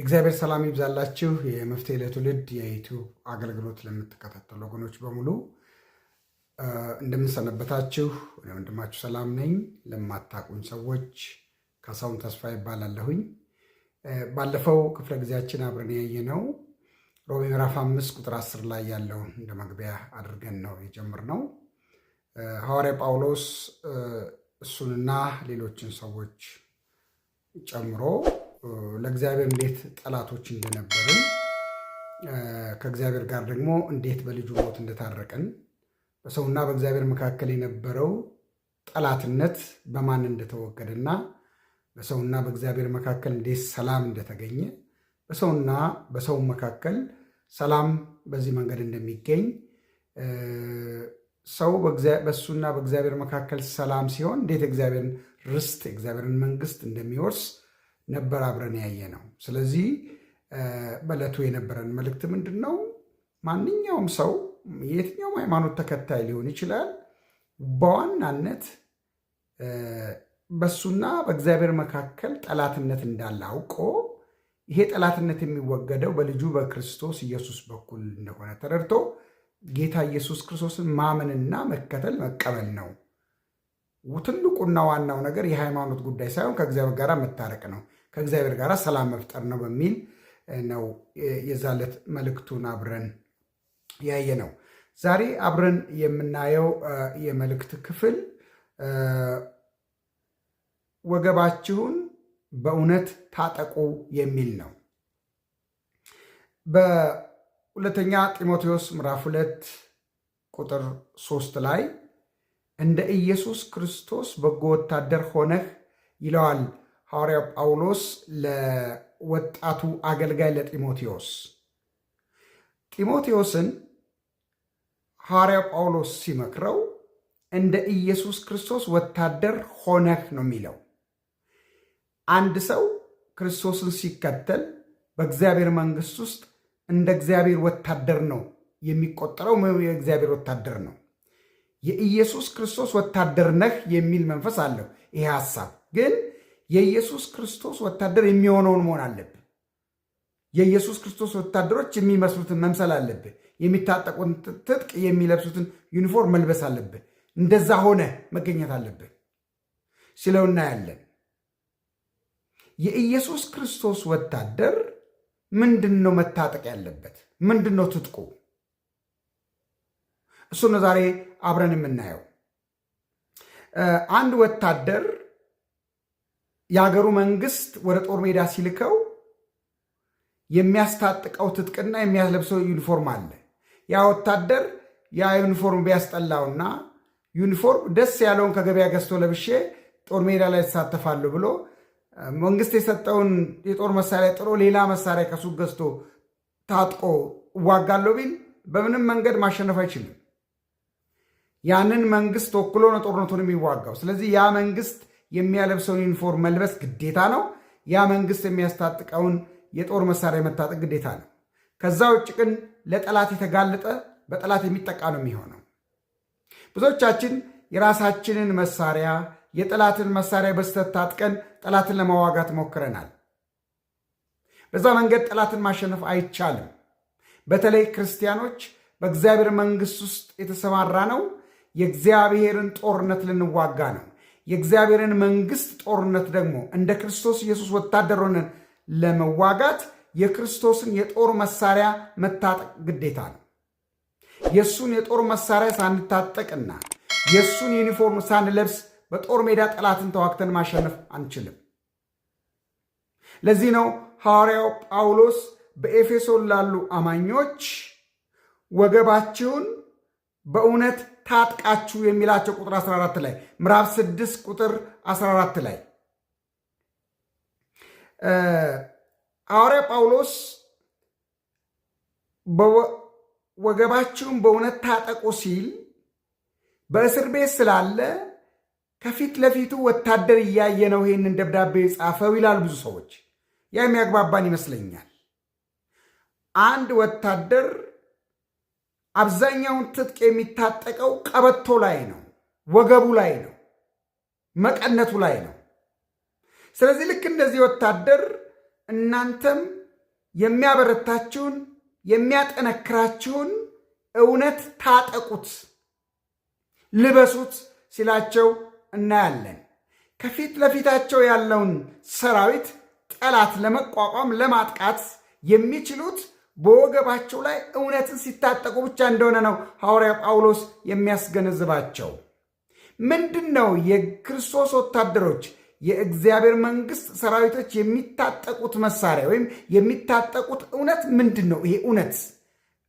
የእግዚአብሔር ሰላም ይብዛላችሁ። የመፍትሄ ለትውልድ የዩቲዩብ አገልግሎት ለምትከታተሉ ወገኖች በሙሉ እንደምንሰነበታችሁ፣ ወንድማችሁ ሰላም ነኝ። ለማታውቁኝ ሰዎች ካሳሁን ተስፋ ይባላለሁኝ። ባለፈው ክፍለ ጊዜያችን አብረን ያየነው ሮሜ ምዕራፍ 5 ቁጥር 10 ላይ ያለውን እንደ መግቢያ አድርገን ነው የጀመርነው። ሐዋርያ ጳውሎስ እሱንና ሌሎችን ሰዎች ጨምሮ ለእግዚአብሔር እንዴት ጠላቶች እንደነበርን ከእግዚአብሔር ጋር ደግሞ እንዴት በልጁ ሞት እንደታረቅን በሰውና በእግዚአብሔር መካከል የነበረው ጠላትነት በማን እንደተወገደና በሰውና በእግዚአብሔር መካከል እንዴት ሰላም እንደተገኘ በሰውና በሰው መካከል ሰላም በዚህ መንገድ እንደሚገኝ ሰው በሱና በእግዚአብሔር መካከል ሰላም ሲሆን እንዴት እግዚአብሔርን ርስት የእግዚአብሔርን መንግስት እንደሚወርስ ነበር አብረን ያየ ነው። ስለዚህ በዕለቱ የነበረን መልእክት ምንድን ነው? ማንኛውም ሰው የትኛውም ሃይማኖት ተከታይ ሊሆን ይችላል። በዋናነት በሱና በእግዚአብሔር መካከል ጠላትነት እንዳለ አውቆ ይሄ ጠላትነት የሚወገደው በልጁ በክርስቶስ ኢየሱስ በኩል እንደሆነ ተረድቶ ጌታ ኢየሱስ ክርስቶስን ማመንና መከተል መቀበል ነው። ትልቁና ዋናው ነገር የሃይማኖት ጉዳይ ሳይሆን ከእግዚአብሔር ጋር መታረቅ ነው፣ ከእግዚአብሔር ጋር ሰላም መፍጠር ነው በሚል ነው የዛለት መልእክቱን አብረን ያየ ነው። ዛሬ አብረን የምናየው የመልእክት ክፍል ወገባችሁን በእውነት ታጠቁ የሚል ነው። በሁለተኛ ጢሞቴዎስ ምዕራፍ 2 ቁጥር 3 ላይ እንደ ኢየሱስ ክርስቶስ በጎ ወታደር ሆነህ ይለዋል ሐዋርያው ጳውሎስ ለወጣቱ አገልጋይ ለጢሞቴዎስ። ጢሞቴዎስን ሐዋርያው ጳውሎስ ሲመክረው እንደ ኢየሱስ ክርስቶስ ወታደር ሆነህ ነው የሚለው። አንድ ሰው ክርስቶስን ሲከተል በእግዚአብሔር መንግሥት ውስጥ እንደ እግዚአብሔር ወታደር ነው የሚቆጠረው፣ የእግዚአብሔር ወታደር ነው። የኢየሱስ ክርስቶስ ወታደር ነህ የሚል መንፈስ አለው። ይሄ ሐሳብ ግን የኢየሱስ ክርስቶስ ወታደር የሚሆነውን መሆን አለብህ። የኢየሱስ ክርስቶስ ወታደሮች የሚመስሉትን መምሰል አለብህ። የሚታጠቁትን ትጥቅ የሚለብሱትን ዩኒፎርም መልበስ አለብህ። እንደዛ ሆነ መገኘት አለብህ ሲለው እናያለን። የኢየሱስ ክርስቶስ ወታደር ምንድን ነው መታጠቅ ያለበት? ምንድን ነው ትጥቁ? እሱ ነው ዛሬ አብረን የምናየው። አንድ ወታደር የሀገሩ መንግስት ወደ ጦር ሜዳ ሲልከው የሚያስታጥቀው ትጥቅና የሚያለብሰው ዩኒፎርም አለ። ያ ወታደር ያ ዩኒፎርም ቢያስጠላውና ዩኒፎርም ደስ ያለውን ከገበያ ገዝቶ ለብሼ ጦር ሜዳ ላይ ተሳተፋለሁ ብሎ መንግስት የሰጠውን የጦር መሳሪያ ጥሎ ሌላ መሳሪያ ከሱቅ ገዝቶ ታጥቆ እዋጋለሁ ቢል በምንም መንገድ ማሸነፍ አይችልም። ያንን መንግስት ወክሎ ነው ጦርነቱን የሚዋጋው። ስለዚህ ያ መንግስት የሚያለብሰውን ዩኒፎርም መልበስ ግዴታ ነው። ያ መንግስት የሚያስታጥቀውን የጦር መሳሪያ መታጠቅ ግዴታ ነው። ከዛ ውጭ ግን ለጠላት የተጋለጠ በጠላት የሚጠቃ ነው የሚሆነው። ብዙዎቻችን የራሳችንን መሳሪያ የጠላትን መሳሪያ በስተት ታጥቀን ጠላትን ለመዋጋት ሞክረናል። በዛ መንገድ ጠላትን ማሸነፍ አይቻልም። በተለይ ክርስቲያኖች በእግዚአብሔር መንግስት ውስጥ የተሰማራ ነው የእግዚአብሔርን ጦርነት ልንዋጋ ነው። የእግዚአብሔርን መንግስት ጦርነት ደግሞ እንደ ክርስቶስ ኢየሱስ ወታደር ሆነን ለመዋጋት የክርስቶስን የጦር መሳሪያ መታጠቅ ግዴታ ነው። የእሱን የጦር መሳሪያ ሳንታጠቅና የእሱን ዩኒፎርም ሳንለብስ በጦር ሜዳ ጠላትን ተዋግተን ማሸነፍ አንችልም። ለዚህ ነው ሐዋርያው ጳውሎስ በኤፌሶን ላሉ አማኞች ወገባችሁን በእውነት ታጥቃችሁ የሚላቸው ቁጥር 14 ላይ ምዕራፍ 6 ቁጥር 14 ላይ ሐዋርያ ጳውሎስ ወገባችሁን በእውነት ታጠቁ ሲል በእስር ቤት ስላለ ከፊት ለፊቱ ወታደር እያየ ነው ይህንን ደብዳቤ ጻፈው ይላል ብዙ ሰዎች። ያ የሚያግባባን ይመስለኛል። አንድ ወታደር አብዛኛውን ትጥቅ የሚታጠቀው ቀበቶ ላይ ነው፣ ወገቡ ላይ ነው፣ መቀነቱ ላይ ነው። ስለዚህ ልክ እንደዚህ ወታደር እናንተም የሚያበረታችሁን የሚያጠነክራችሁን እውነት ታጠቁት፣ ልበሱት ሲላቸው እናያለን። ከፊት ለፊታቸው ያለውን ሰራዊት ጠላት ለመቋቋም ለማጥቃት የሚችሉት በወገባቸው ላይ እውነትን ሲታጠቁ ብቻ እንደሆነ ነው ሐዋርያ ጳውሎስ የሚያስገነዝባቸው። ምንድን ነው የክርስቶስ ወታደሮች የእግዚአብሔር መንግሥት ሰራዊቶች የሚታጠቁት መሳሪያ ወይም የሚታጠቁት እውነት ምንድን ነው? ይሄ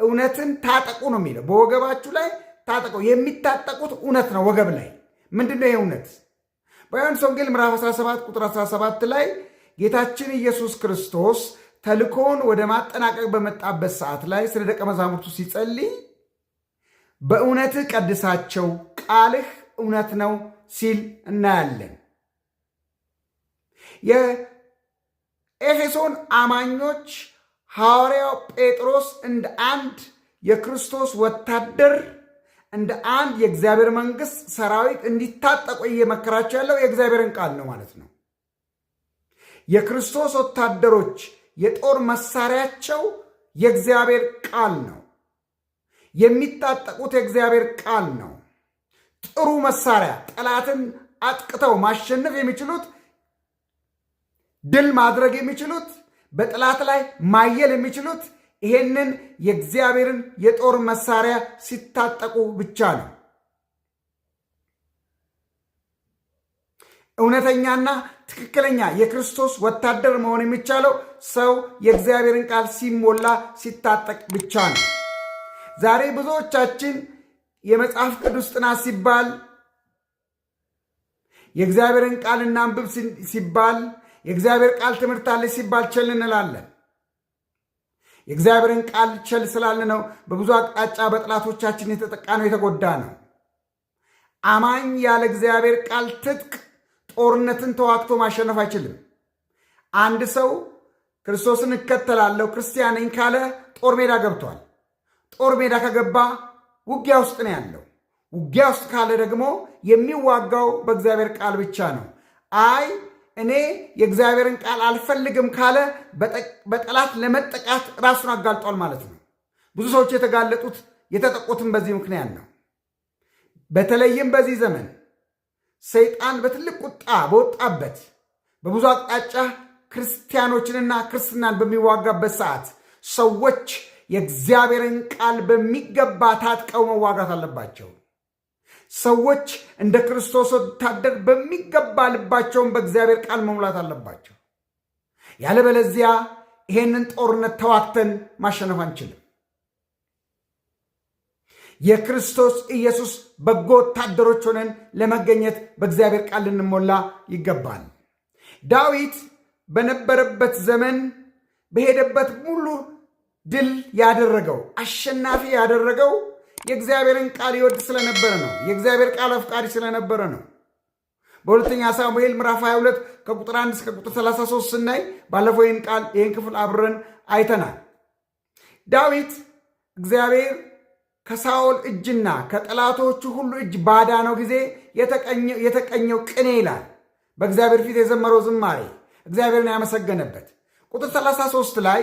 እውነትን ታጠቁ ነው የሚለው። በወገባችሁ ላይ ታጠቁ። የሚታጠቁት እውነት ነው ወገብ ላይ። ምንድን ነው ይሄ እውነት? በዮሐንስ ወንጌል ምዕራፍ 17 ቁጥር 17 ላይ ጌታችን ኢየሱስ ክርስቶስ ተልኮውን ወደ ማጠናቀቅ በመጣበት ሰዓት ላይ ስለ ደቀ መዛሙርቱ ሲጸልይ በእውነትህ ቀድሳቸው፣ ቃልህ እውነት ነው ሲል እናያለን። የኤፌሶን አማኞች ሐዋርያው ጴጥሮስ እንደ አንድ የክርስቶስ ወታደር እንደ አንድ የእግዚአብሔር መንግሥት ሰራዊት እንዲታጠቁ እየመከራቸው ያለው የእግዚአብሔርን ቃል ነው ማለት ነው። የክርስቶስ ወታደሮች የጦር መሳሪያቸው የእግዚአብሔር ቃል ነው። የሚታጠቁት የእግዚአብሔር ቃል ነው። ጥሩ መሳሪያ፣ ጠላትን አጥቅተው ማሸነፍ የሚችሉት፣ ድል ማድረግ የሚችሉት፣ በጠላት ላይ ማየል የሚችሉት ይሄንን የእግዚአብሔርን የጦር መሳሪያ ሲታጠቁ ብቻ ነው። እውነተኛና ትክክለኛ የክርስቶስ ወታደር መሆን የሚቻለው ሰው የእግዚአብሔርን ቃል ሲሞላ ሲታጠቅ ብቻ ነው። ዛሬ ብዙዎቻችን የመጽሐፍ ቅዱስ ጥናት ሲባል፣ የእግዚአብሔርን ቃል እናንብብ ሲባል፣ የእግዚአብሔር ቃል ትምህርት አለ ሲባል ቸል እንላለን። የእግዚአብሔርን ቃል ቸል ስላለ ነው በብዙ አቅጣጫ በጠላቶቻችን የተጠቃ ነው፣ የተጎዳ ነው። አማኝ ያለ እግዚአብሔር ቃል ትጥቅ ጦርነትን ተዋግቶ ማሸነፍ አይችልም። አንድ ሰው ክርስቶስን እከተላለሁ ክርስቲያን ነኝ ካለ ጦር ሜዳ ገብቷል። ጦር ሜዳ ከገባ ውጊያ ውስጥ ነው ያለው። ውጊያ ውስጥ ካለ ደግሞ የሚዋጋው በእግዚአብሔር ቃል ብቻ ነው። አይ እኔ የእግዚአብሔርን ቃል አልፈልግም ካለ በጠላት ለመጠቃት ራሱን አጋልጧል ማለት ነው። ብዙ ሰዎች የተጠቁትም በዚህ ምክንያት ነው። በተለይም በዚህ ዘመን ሰይጣን በትልቅ ቁጣ በወጣበት በብዙ አቅጣጫ ክርስቲያኖችንና ክርስትናን በሚዋጋበት ሰዓት ሰዎች የእግዚአብሔርን ቃል በሚገባ ታጥቀው መዋጋት አለባቸው። ሰዎች እንደ ክርስቶስ ወታደር በሚገባ ልባቸውን በእግዚአብሔር ቃል መሙላት አለባቸው። ያለበለዚያ ይሄንን ጦርነት ተዋግተን ማሸነፍ አንችልም። የክርስቶስ ኢየሱስ በጎ ወታደሮች ሆነን ለመገኘት በእግዚአብሔር ቃል ልንሞላ ይገባል። ዳዊት በነበረበት ዘመን በሄደበት ሙሉ ድል ያደረገው አሸናፊ ያደረገው የእግዚአብሔርን ቃል ይወድ ስለነበረ ነው። የእግዚአብሔር ቃል አፍቃሪ ስለነበረ ነው። በሁለተኛ ሳሙኤል ምዕራፍ 22 ከቁጥር 1 እስከ ቁጥር 33 ስናይ ባለፈው ይህን ክፍል አብረን አይተናል። ዳዊት እግዚአብሔር ከሳኦል እጅና ከጠላቶቹ ሁሉ እጅ ባዳነው ጊዜ የተቀኘው ቅኔ ይላል። በእግዚአብሔር ፊት የዘመረው ዝማሬ እግዚአብሔርን ያመሰገነበት። ቁጥር 33 ላይ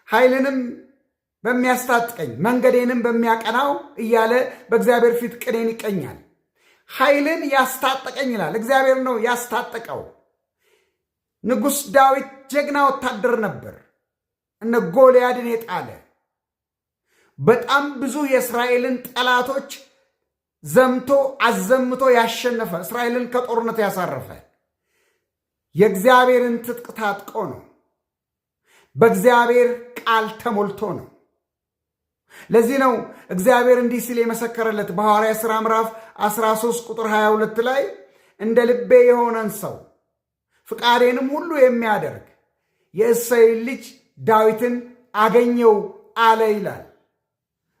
ኃይልንም በሚያስታጥቀኝ መንገዴንም በሚያቀናው እያለ በእግዚአብሔር ፊት ቅኔን ይቀኛል። ኃይልን ያስታጠቀኝ ይላል። እግዚአብሔር ነው ያስታጠቀው። ንጉሥ ዳዊት ጀግና ወታደር ነበር። እነ ጎልያድን የጣለ በጣም ብዙ የእስራኤልን ጠላቶች ዘምቶ አዘምቶ ያሸነፈ፣ እስራኤልን ከጦርነት ያሳረፈ የእግዚአብሔርን ትጥቅ ታጥቆ ነው። በእግዚአብሔር ቃል ተሞልቶ ነው። ለዚህ ነው እግዚአብሔር እንዲህ ሲል የመሰከረለት በሐዋርያት ሥራ ምዕራፍ 13 ቁጥር 22 ላይ እንደ ልቤ የሆነን ሰው ፍቃዴንም ሁሉ የሚያደርግ የእሴይን ልጅ ዳዊትን አገኘው አለ ይላል።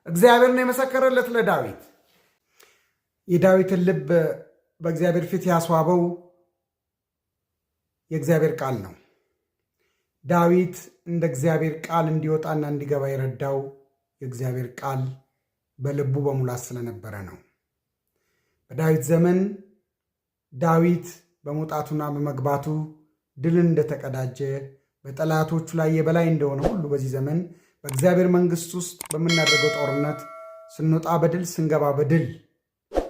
እግዚአብሔር ነው የመሰከረለት ለዳዊት። የዳዊትን ልብ በእግዚአብሔር ፊት ያስዋበው የእግዚአብሔር ቃል ነው። ዳዊት እንደ እግዚአብሔር ቃል እንዲወጣና እንዲገባ የረዳው የእግዚአብሔር ቃል በልቡ በሙላት ስለነበረ ነው። በዳዊት ዘመን ዳዊት በመውጣቱና በመግባቱ ድልን እንደተቀዳጀ በጠላቶቹ ላይ የበላይ እንደሆነ ሁሉ በዚህ ዘመን በእግዚአብሔር መንግሥት ውስጥ በምናደርገው ጦርነት ስንወጣ በድል ስንገባ በድል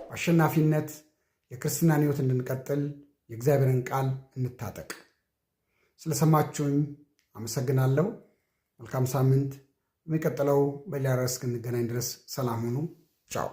አሸናፊነት የክርስትናን ሕይወት እንድንቀጥል የእግዚአብሔርን ቃል እንታጠቅ። ስለሰማችሁኝ አመሰግናለሁ። መልካም ሳምንት። በሚቀጥለው በሌላ ርዕስ እስክንገናኝ ድረስ ሰላም ሁኑ። ቻው።